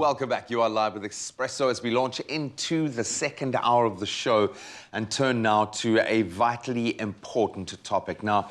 welcome back. You are live with Expresso as we launch into the second hour of the show and turn now to a vitally important topic. Now,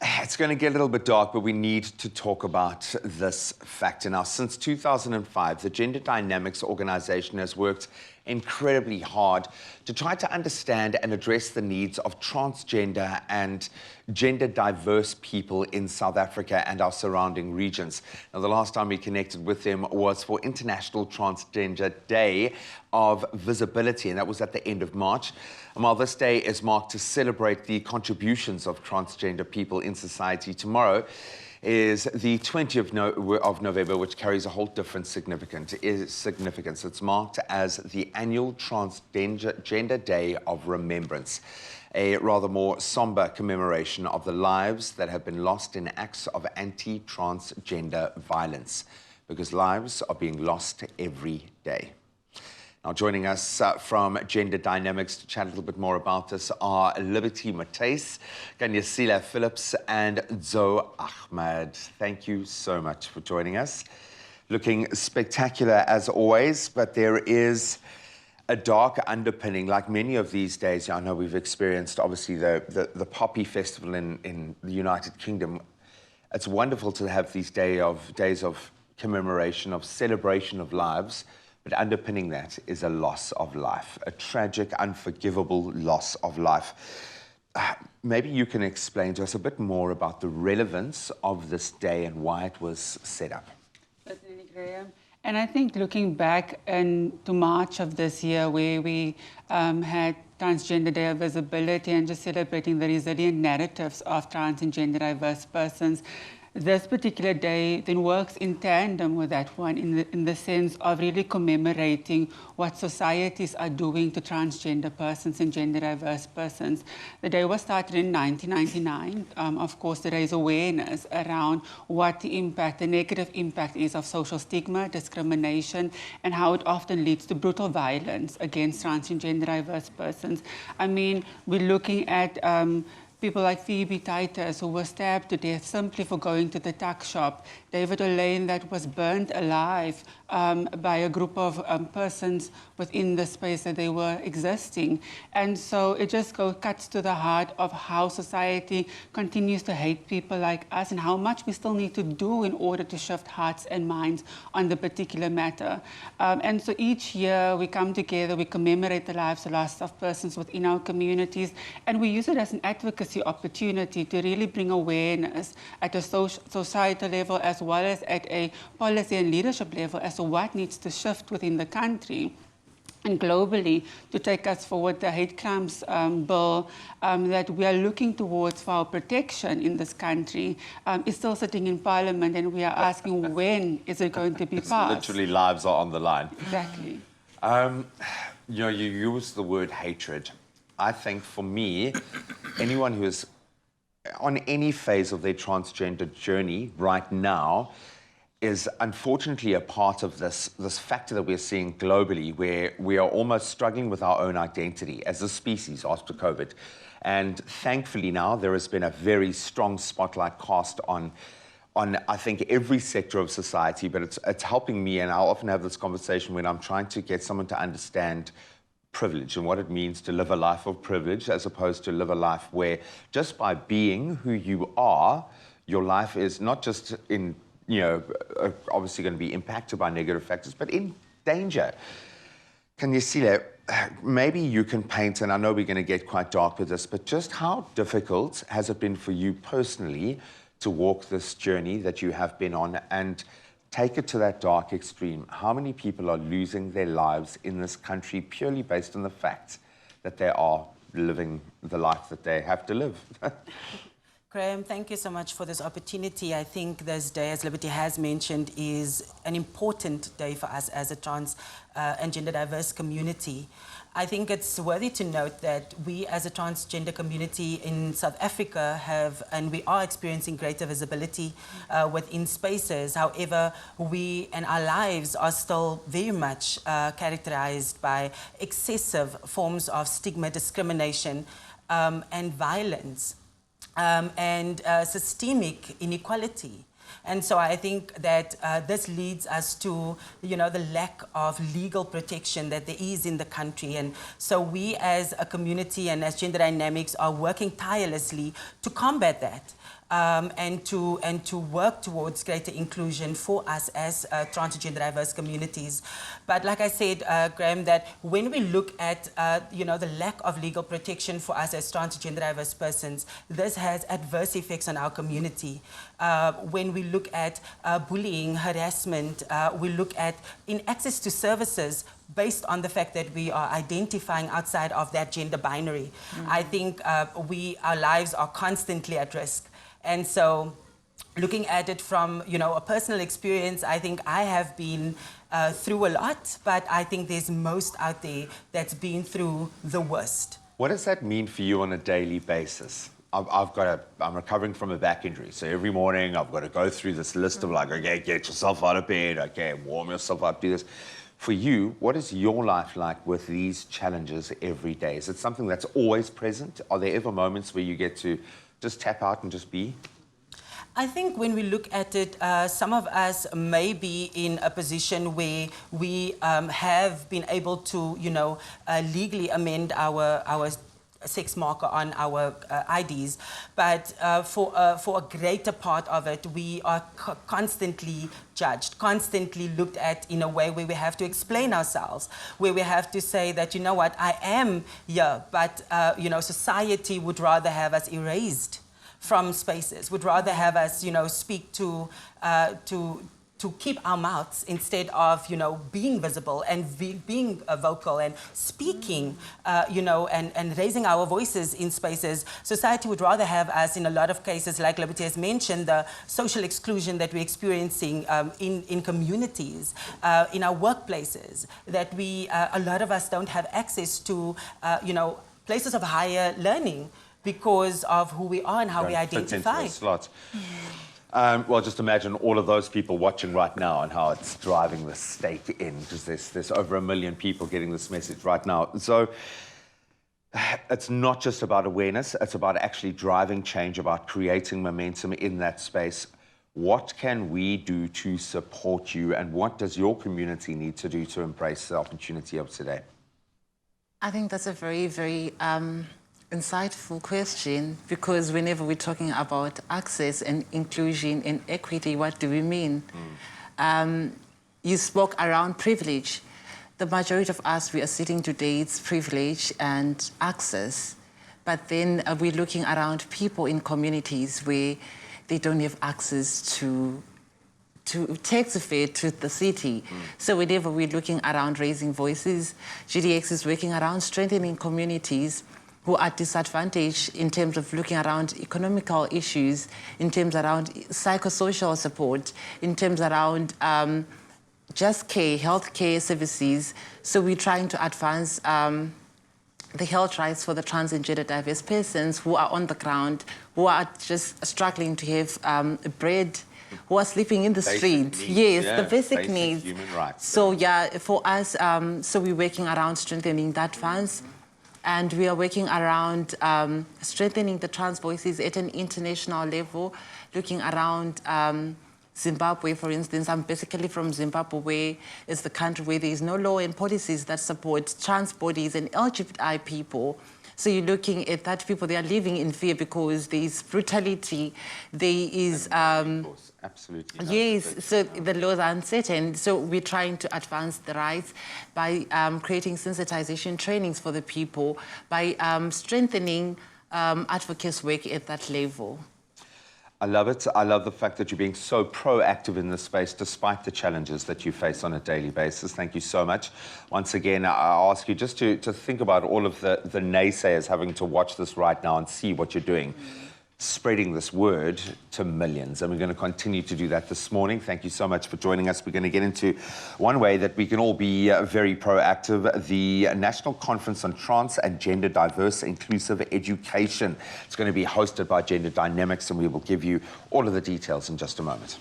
it's going to get a little bit dark, but we need to talk about this factor. Now, since 2005, the Gender Dynamics organization has worked incredibly hard to try to understand and address the needs of transgender and gender diverse people in South Africa and our surrounding regions. Now, the last time we connected with them was for International Transgender Day of Visibility, and that was at the end of March. And while this day is marked to celebrate the contributions of transgender people in society, tomorrow is the 20th of November, which carries a whole different significance. It's marked as the annual Transgender Day of Remembrance, a rather more somber commemoration of the lives that have been lost in acts of anti-transgender violence, because lives are being lost every day. Now, joining us from Gender Dynamics to chat a little bit more about this are Liberty Matthys, Ganyasila Phillips, and Zoe Ahmed. Thank you so much for joining us. Looking spectacular as always, but there is a dark underpinning, like many of these days. I know we've experienced, obviously, the Poppy Festival in the United Kingdom. It's wonderful to have these days of commemoration, of celebration of lives. But underpinning that is a loss of life, a tragic, unforgivable loss of life. Maybe you can explain to us a bit more about the relevance of this day and why it was set up. Certainly, Graham. And I think looking back to March of this year, where we had Transgender Day of Visibility and just celebrating the resilient narratives of trans and gender diverse persons, this particular day then works in tandem with that one in the sense of really commemorating what societies are doing to transgender persons and gender diverse persons. The day was started in 1999. Of course, there is awareness around what the negative impact is of social stigma, discrimination, and how it often leads to brutal violence against trans and gender diverse persons. I mean, we're looking at people like Phoebe Titus, who was stabbed to death simply for going to the tuck shop. David O'Lane, that was burned alive by a group of persons within the space that they were existing. And so it just cuts to the heart of how society continues to hate people like us and how much we still need to do in order to shift hearts and minds on the particular matter. And so each year we come together, we commemorate the lives lost of persons within our communities, and we use it as an advocacy opportunity to really bring awareness at a societal level as well as at a policy and leadership level as to what needs to shift within the country and globally to take us forward. The hate crimes bill that we are looking towards for our protection in this country is still sitting in Parliament, and we are asking when is it going to be passed. Literally lives are on the line. Exactly. You use the word hatred. I think for me, anyone who is on any phase of their transgender journey right now is unfortunately a part of this factor that we're seeing globally, where we are almost struggling with our own identity as a species after COVID. And thankfully now there has been a very strong spotlight cast on I think every sector of society, but it's helping me, and I often have this conversation when I'm trying to get someone to understand privilege and what it means to live a life of privilege as opposed to live a life where just by being who you are, your life is not just in, obviously going to be impacted by negative factors, but in danger. Can you see that? Maybe you can paint, and I know we're going to get quite dark with this, but just how difficult has it been for you personally to walk this journey that you have been on and take it to that dark extreme? How many people are losing their lives in this country purely based on the fact that they are living the life that they have to live? Graham, thank you so much for this opportunity. I think this day, as Liberty has mentioned, is an important day for us as a trans and gender diverse community. I think it's worthy to note that we as a transgender community in South Africa we are experiencing greater visibility within spaces. However, we and our lives are still very much characterized by excessive forms of stigma, discrimination, and violence. And systemic inequality. And so I think that this leads us to, you know, the lack of legal protection that there is in the country. And so we as a community and as Gender Dynamics are working tirelessly to combat that. And to work towards greater inclusion for us as transgender diverse communities. But like I said, Graham, that when we look at you know, the lack of legal protection for us as transgender diverse persons, this has adverse effects on our community. When we look at bullying, harassment, we look at inaccess to services based on the fact that we are identifying outside of that gender binary. I think our lives are constantly at risk. And so looking at it from, you know, a personal experience, I think I have been through a lot, but I think there's most out there that's been through the worst. What does that mean for you on a daily basis? I'm recovering from a back injury, so every morning I've got to go through this list of like, okay, get yourself out of bed, okay, warm yourself up, do this. For you, what is your life like with these challenges every day? Is it something that's always present? Are there ever moments where you get to just tap out and just be? I think when we look at it, some of us may be in a position where we have been able to, you know, legally amend our sex marker on our IDs, but for a greater part of it, we are constantly judged, constantly looked at in a way where we have to explain ourselves, where we have to say that, you know what, I am here, but you know, society would rather have us erased from spaces, would rather have us, you know, speak to keep our mouths instead of, you know, being visible and being vocal and speaking, you know, and raising our voices in spaces. Society would rather have us, in a lot of cases, like Liberty has mentioned, the social exclusion that we're experiencing in communities, in our workplaces, that a lot of us don't have access to, you know, places of higher learning because of who we are and how we identify. Well, just imagine all of those people watching right now and how it's driving the state in, because there's over 1 million people getting this message right now. So it's not just about awareness, it's about actually driving change, about creating momentum in that space. What can we do to support you, and what does your community need to do to embrace the opportunity of today? I think that's a very, very insightful question, because whenever we're talking about access and inclusion and equity, what do we mean? You spoke around privilege. The majority of us, we are sitting today, it's privilege and access. But then we're looking around people in communities where they don't have access to taxi fare to the city. So whenever we're looking around raising voices, GDX is working around strengthening communities who are disadvantaged in terms of looking around economical issues, in terms around psychosocial support, in terms around just care, healthcare services. So we're trying to advance the health rights for the trans and gender diverse persons who are on the ground, who are just struggling to have bread, who are sleeping in the street. Yes, yeah, the basic needs. Human rights. So yeah, for us, so we're working around strengthening that funds, and we are working around strengthening the trans voices at an international level, looking around Zimbabwe, for instance. I'm basically from Zimbabwe, where it's the country where there is no law and policies that support trans bodies and LGBTI people. So you're looking at that people, they are living in fear because there is brutality, there is... Absolutely. Yes, so the laws are uncertain. So we're trying to advance the rights by creating sensitization trainings for the people, by strengthening advocates' work at that level. I love it. I love the fact that you're being so proactive in this space despite the challenges that you face on a daily basis. Thank you so much. Once again, I ask you just to think about all of the naysayers having to watch this right now and see what you're doing. Spreading this word to millions, and we're going to continue to do that this morning. Thank you so much for joining us. We're going to get into one way that we can all be very proactive, the National Conference on Trans and Gender Diverse Inclusive Education. It's going to be hosted by Gender Dynamics, and we will give you all of the details in just a moment.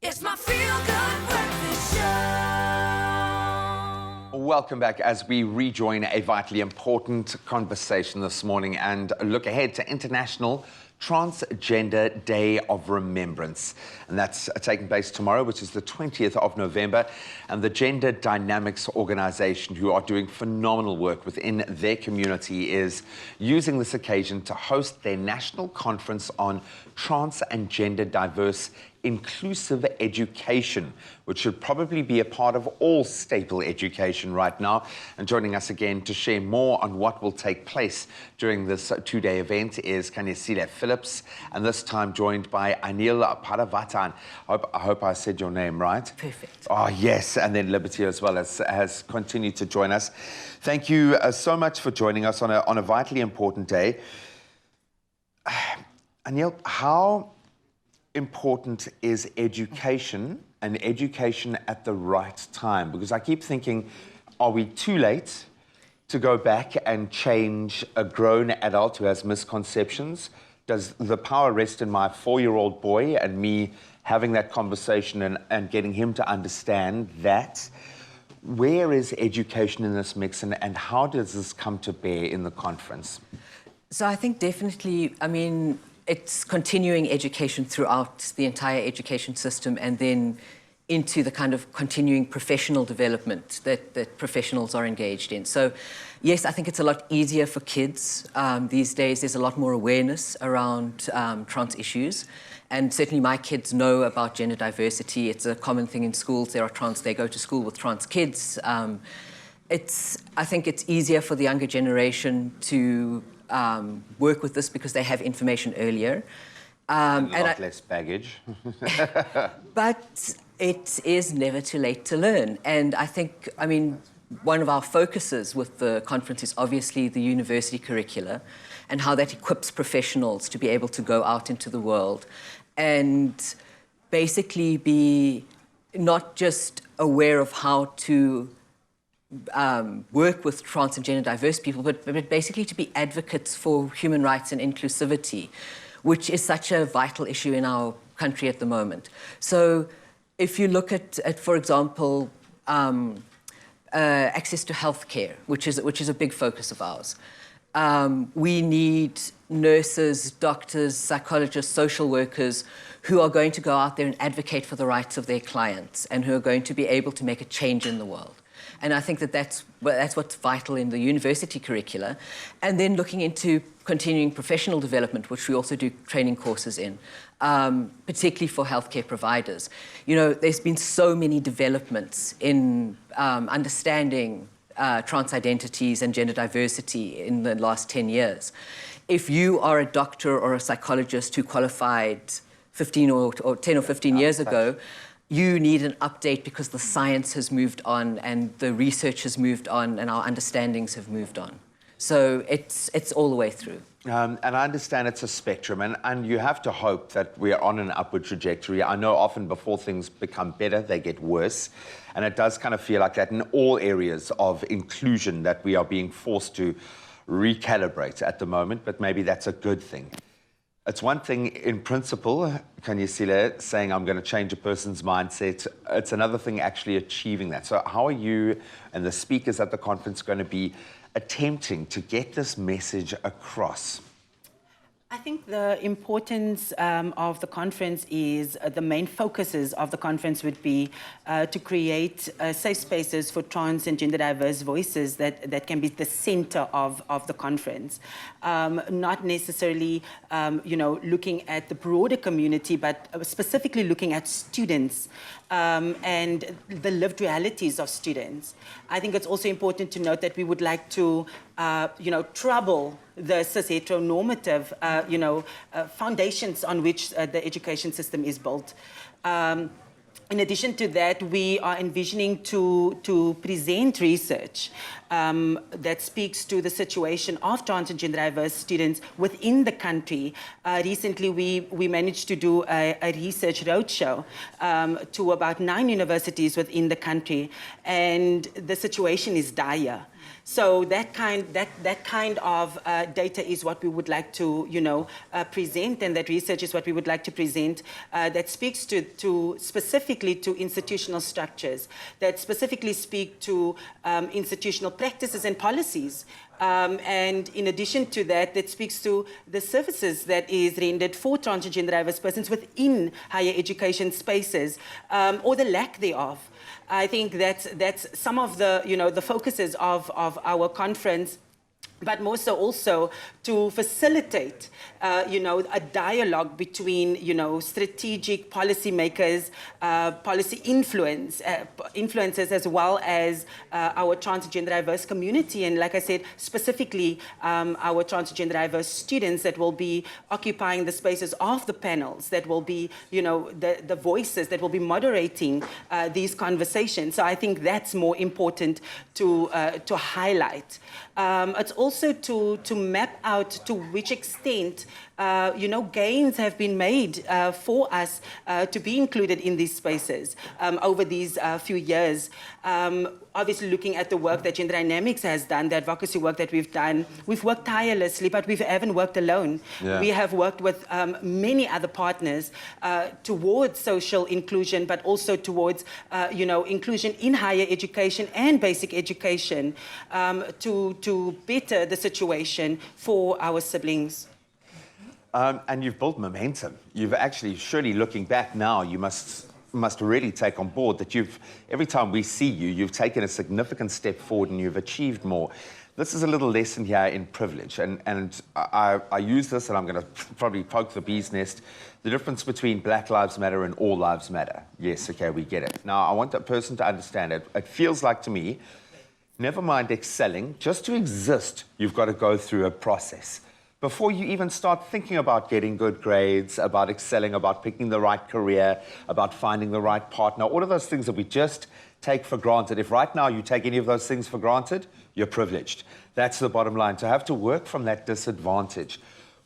It's my feel-good breakfast show. Welcome back as we rejoin a vitally important conversation this morning and look ahead to International Transgender Day of Remembrance. And that's taking place tomorrow, which is the 20th of November. And the GDYNAMIX organization, who are doing phenomenal work within their community, is using this occasion to host their national conference on trans and gender diverse inclusive education, which should probably be a part of all staple education right now. And joining us again to share more on what will take place during this two-day event is Kanyesile Phillips, and this time joined by Anil Paravatan. I hope I said your name right. Perfect. Oh, yes, and then Liberty as well has continued to join us. Thank you so much for joining us on a vitally important day. Anil, how important is education, and education at the right time? Because I keep thinking, are we too late to go back and change a grown adult who has misconceptions? Does the power rest in my 4-year-old boy and me having that conversation and getting him to understand that? Where is education in this mix, and how does this come to bear in the conference? So I think definitely, I mean, it's continuing education throughout the entire education system, and then into the kind of continuing professional development that professionals are engaged in. So yes, I think it's a lot easier for kids. These days there's a lot more awareness around trans issues. And certainly my kids know about gender diversity. It's a common thing in schools. There are trans, they go to school with trans kids. I think it's easier for the younger generation to work with this because they have information earlier. And a lot less baggage. But it is never too late to learn. And I think, I mean, one of our focuses with the conference is obviously the university curricula and how that equips professionals to be able to go out into the world and basically be not just aware of how to work with trans and gender diverse people, but basically to be advocates for human rights and inclusivity, which is such a vital issue in our country at the moment. So if you look at for example, access to healthcare, which is a big focus of ours. We need nurses, doctors, psychologists, social workers who are going to go out there and advocate for the rights of their clients and who are going to be able to make a change in the world. And I think that's what's vital in the university curricula. And then looking into continuing professional development, which we also do training courses in, particularly for healthcare providers. You know, there's been so many developments in understanding trans identities and gender diversity in the last 10 years. If you are a doctor or a psychologist who qualified 10 or 15 years ago, you need an update because the science has moved on and the research has moved on and our understandings have moved on. So it's all the way through. And I understand it's a spectrum, and you have to hope that we're on an upward trajectory. I know often before things become better, they get worse. And it does kind of feel like that in all areas of inclusion that we are being forced to recalibrate at the moment, but maybe that's a good thing. It's one thing in principle, Kanyesile, saying I'm going to change a person's mindset. It's another thing actually achieving that. So how are you and the speakers at the conference going to be attempting to get this message across? I think the importance of the conference is, the main focuses of the conference would be to create safe spaces for trans and gender diverse voices that can be the center of the conference. Not necessarily, looking at the broader community, but specifically looking at students and the lived realities of students. I think it's also important to note that we would like to, trouble the cis-heteronormative, foundations on which the education system is built. In addition to that, we are envisioning to present research that speaks to the situation of trans and gender diverse students within the country. Recently, we managed to do a research roadshow to about 9 universities within the country, and the situation is dire. So that kind of data is what we would like to, present, and that research is what we would like to present. That speaks to specifically to institutional structures, that specifically speak to institutional practices and policies And in addition to that, that speaks to the services that is rendered for transgender diverse persons within higher education spaces, or the lack thereof. I think that's some of the, the focuses of our conference, but more so also to facilitate, a dialogue between, strategic policymakers, policy influencers, as well as our transgender diverse community. And like I said, specifically our transgender diverse students that will be occupying the spaces of the panels, that will be, the voices that will be moderating these conversations. So I think that's more important to highlight. It's also to map out to which extent, gains have been made for us to be included in these spaces over these few years. Obviously, looking at the work that GDYNAMIX has done, the advocacy work that we've done, we've worked tirelessly, but we haven't worked alone. Yeah. We have worked with many other partners towards social inclusion, but also towards, inclusion in higher education and basic education to better the situation for our siblings. And you've built momentum. You've actually, surely looking back now, you must really take on board that every time we see you, you've taken a significant step forward and you've achieved more. This is a little lesson here in privilege, and I use this, and I'm going to probably poke the bee's nest, the difference between Black Lives Matter and All Lives Matter. Yes, okay, we get it. Now, I want that person to understand it. It feels like to me, never mind excelling, just to exist, you've got to go through a process. Before you even start thinking about getting good grades, about excelling, about picking the right career, about finding the right partner, all of those things that we just take for granted. If right now you take any of those things for granted, you're privileged. That's the bottom line. To have to work from that disadvantage.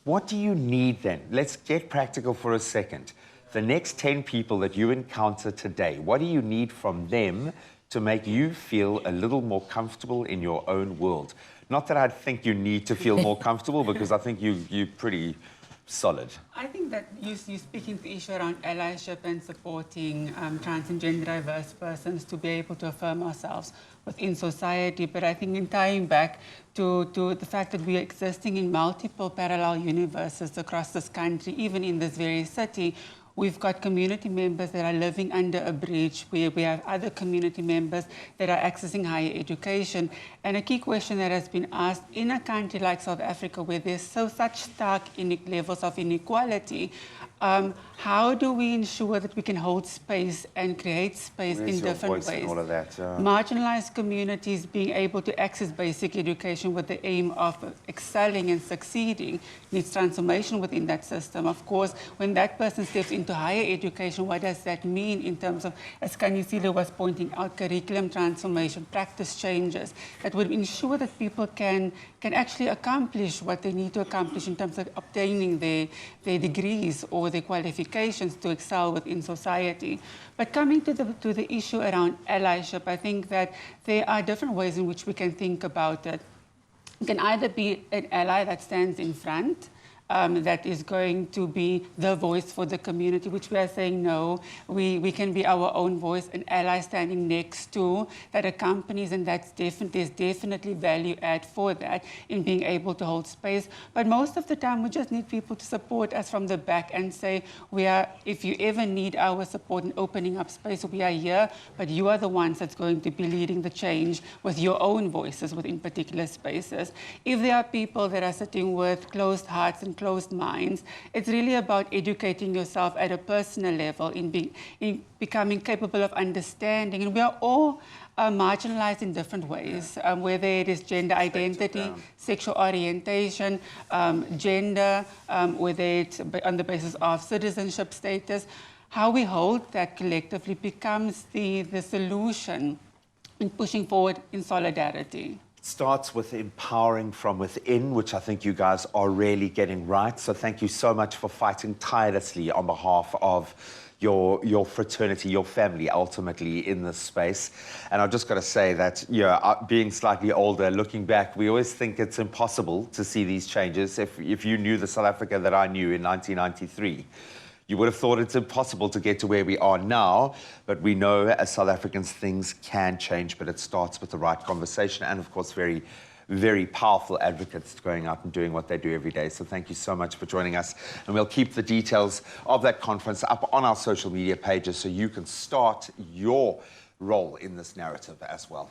What do you need then? Let's get practical for a second. The next 10 people that you encounter today, what do you need from them to make you feel a little more comfortable in your own world? Not that I think you need to feel more comfortable, because I think you're pretty solid. I think that you're speaking to the issue around allyship and supporting trans and gender diverse persons to be able to affirm ourselves within society. But I think in tying back to the fact that we are existing in multiple parallel universes across this country, even in this very city, we've got community members that are living under a bridge, where we have other community members that are accessing higher education. And a key question that has been asked in a country like South Africa, where there's such stark levels of inequality, how do we ensure that we can hold space and create space in different ways? All of that, Marginalized communities being able to access basic education with the aim of excelling and succeeding needs transformation within that system. Of course, when that person steps into higher education, what does that mean in terms of, as Kanyisile was pointing out, curriculum transformation, practice changes that would ensure that people can actually accomplish what they need to accomplish in terms of obtaining their degrees or their qualifications to excel within society. But coming to the issue around allyship, I think that there are different ways in which we can think about it. It can either be an ally that stands in front, that is going to be the voice for the community, which we are saying no, we can be our own voice, an ally standing next to that accompanies, and there's definitely value add for that in being able to hold space. But most of the time, we just need people to support us from the back and say, if you ever need our support in opening up space, we are here, but you are the ones that's going to be leading the change with your own voices within particular spaces. If there are people that are sitting with closed hearts and closed minds, it's really about educating yourself at a personal level in becoming capable of understanding. And we are all marginalized in different ways, whether it is gender identity, sexual orientation, gender, whether it's on the basis of citizenship status. How we hold that collectively becomes the solution in pushing forward in solidarity. Starts with empowering from within, which I think you guys are really getting right. So thank you so much for fighting tirelessly on behalf of your fraternity, your family, ultimately in this space. And I've just got to say that, being slightly older, looking back, we always think it's impossible to see these changes. If you knew the South Africa that I knew in 1993, you would have thought it's impossible to get to where we are now, but we know as South Africans things can change, but it starts with the right conversation and, of course, very, very powerful advocates going out and doing what they do every day. So thank you so much for joining us. And we'll keep the details of that conference up on our social media pages so you can start your role in this narrative as well.